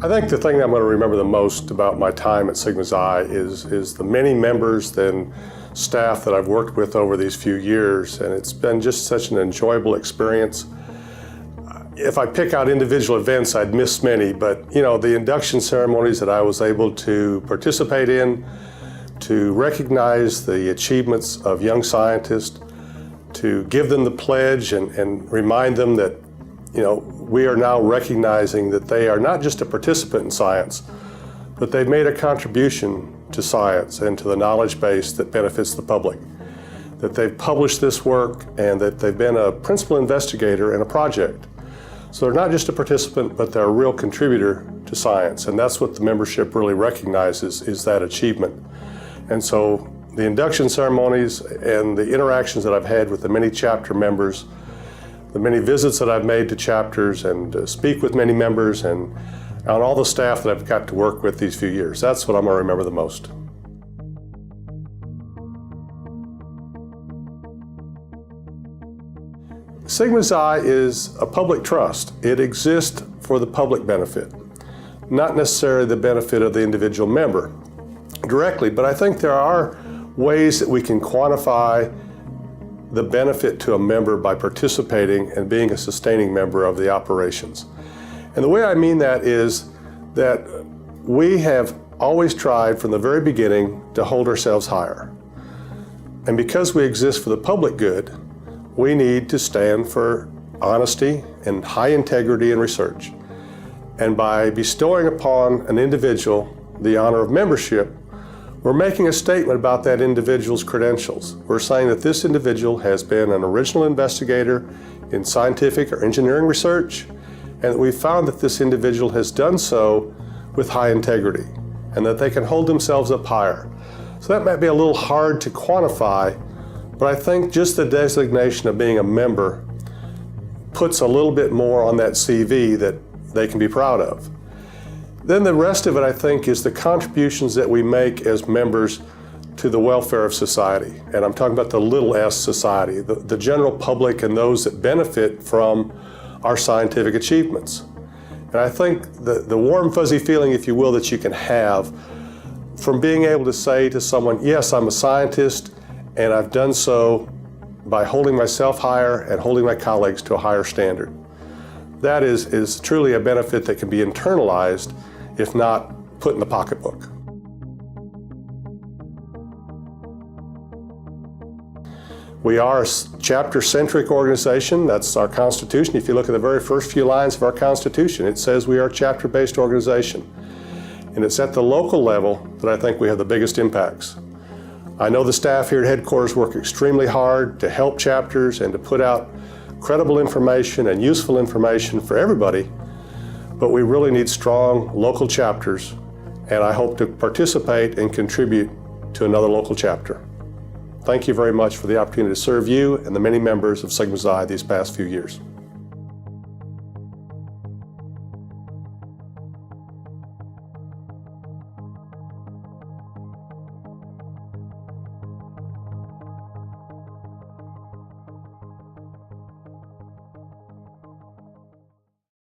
I think the thing that I'm going to remember the most about my time at Sigma Xi is the many members and staff that I've worked with over these few years, and it's been just such an enjoyable experience. If I pick out individual events, I'd miss many, but the induction ceremonies that I was able to participate in, to recognize the achievements of young scientists, to give them the pledge and remind them that we are now recognizing that they are not just a participant in science, but they've made a contribution to science and to the knowledge base that benefits the public. That they've published this work and that they've been a principal investigator in a project. So they're not just a participant, but they're a real contributor to science. And that's what the membership really recognizes, is that achievement. And so the induction ceremonies and the interactions that I've had with the many chapter members, the many visits that I've made to chapters and speak with many members and on all the staff that I've got to work with these few years. That's what I'm going to remember the most. Sigma Xi is a public trust. It exists for the public benefit, not necessarily the benefit of the individual member directly, but I think there are ways that we can quantify the benefit to a member by participating and being a sustaining member of the operations. And the way I mean that is that we have always tried from the very beginning to hold ourselves higher. And because we exist for the public good, we need to stand for honesty and high integrity in research. And by bestowing upon an individual the honor of membership, we're making a statement about that individual's credentials. We're saying that this individual has been an original investigator in scientific or engineering research, and that we've found that this individual has done so with high integrity, and that they can hold themselves up higher. So that might be a little hard to quantify, but I think just the designation of being a member puts a little bit more on that CV that they can be proud of. Then the rest of it, I think, is the contributions that we make as members to the welfare of society. And I'm talking about the little s society, the general public and those that benefit from our scientific achievements. And I think the warm, fuzzy feeling, if you will, that you can have from being able to say to someone, yes, I'm a scientist, and I've done so by holding myself higher and holding my colleagues to a higher standard. That is truly a benefit that can be internalized, if not put in the pocketbook. We are a chapter-centric organization. That's our Constitution. If you look at the very first few lines of our Constitution, it says we are a chapter-based organization. And it's at the local level that I think we have the biggest impacts. I know the staff here at headquarters work extremely hard to help chapters and to put out credible information and useful information for everybody, but we really need strong local chapters, and I hope to participate and contribute to another local chapter. Thank you very much for the opportunity to serve you and the many members of Sigma Xi these past few years.